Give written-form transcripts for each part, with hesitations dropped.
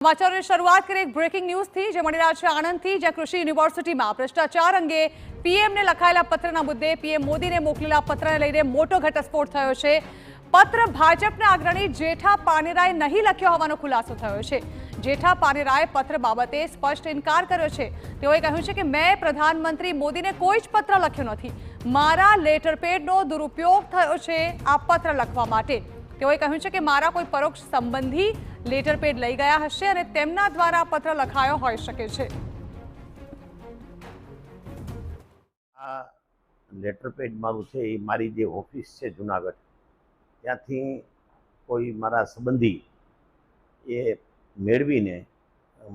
સમાચારોની શરૂઆત કરીએ એક બ્રેકિંગ ન્યૂઝથી જે મળી રહ્યા છે આણંદથી, જ્યાં કૃષિ યુનિવર્સિટીમાં ભ્રષ્ટાચાર અંગે પીએમને લખાયેલા પત્રના મુદ્દે પીએમ મોદીને મોકલેલા પત્રને લઈને મોટો ઘટસ્ફોટ થયો છે। પત્ર ભાજપના અગ્રણી જેઠા પાનેરાએ નહીં લખ્યો હોવાનો ખુલાસો થયો છે। જેઠા પાનેરાએ પત્ર બાબતે સ્પષ્ટ ઇનકાર કર્યો છે। તેઓએ કહ્યું છે કે મેં પ્રધાનમંત્રી મોદીને કોઈ જ પત્ર લખ્યો નથી, મારા લેટરપેડનો દુરુપયોગ થયો છે આ પત્ર લખવા માટે। તેઓએ કહ્યું છે કે મારા કોઈ પરોક્ષ સંબંધી લેટરપેડ લઈ ગયા હશે અને તેમના દ્વારા પત્ર લખાયો હોઈ શકે છે। આ લેટરપેડ મારું છે એ મારી જે ઓફિસ છે જુનાગઢ, ત્યાંથી કોઈ મારા સંબંધી એ મેળવીને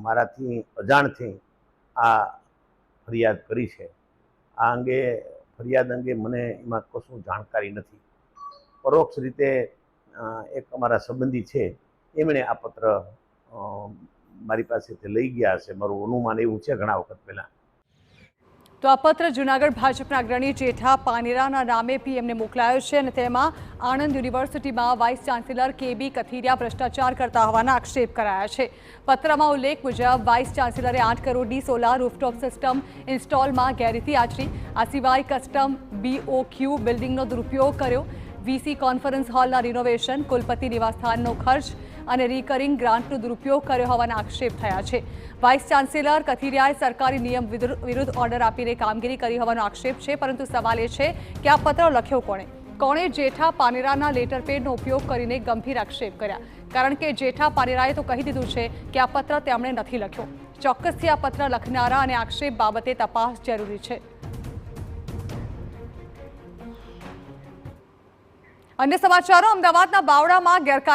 મારાથી અજાણથી આ ફરિયાદ કરી છે। આ ફરિયાદ અંગે મને એમાં કશું જાણકારી નથી। પરોક્ષ રીતે એક અમારા સંબંધી છે એમણે આ પત્ર મારી પાસેથી લઈ ગયા હશે, મારું અનુમાન એવું છે ઘણા વખત પહેલાં। તો આ પત્ર જૂનાગઢ ભાજપના અગ્રણી જેઠા પાનેરાના નામે પીએમને મોકલાયો છે અને તેમાં આણંદ યુનિવર્સિટીમાં વાઇસ ચાન્સેલર કેબી કથિરિયા ભ્રષ્ટાચાર કરતા હોવાના આક્ષેપ કરાયા છે। પત્રમાં ઉલ્લેખ મુજબ વાઇસ ચાન્સેલરે 8 કરોડની સોલાર રૂફટોપ સિસ્ટમ ઇન્સ્ટોલમાં ગેરરીતિ આચરી। આ સિવાય કસ્ટમ BOQ બિલ્ડિંગનો દુરુપયોગ કર્યો, વીસી કોન્ફરન્સ હોલના રિનોવેશન, કુલપતિ નિવાસસ્થાનનો ખર્ચ અને રિકરિંગ ગ્રાન્ટનો દુરુપયોગ કર્યો હોવાના આક્ષેપ થયા છે। વાઇસ ચાન્સેલર કથિરિયાએ સરકારી નિયમ વિરુદ્ધ ઓર્ડર આપીને કામગીરી કરી હોવાનો આક્ષેપ છે, પરંતુ સવાલ એ છે કે આ પત્ર લખ્યો કોણે જેઠા પાનેરાના લેટરપેડનો ઉપયોગ કરીને ગંભીર આક્ષેપ કર્યા, કારણ કે જેઠા પાનેરાએ તો કહી દીધું છે કે આ પત્ર તેમણે નથી લખ્યો। ચોક્કસથી આ પત્ર લખનારા અને આક્ષેપ બાબતે તપાસ જરૂરી છે। અન્ય સમાચારો, અમદાવાદના બાવળામાં ગેરકાયદે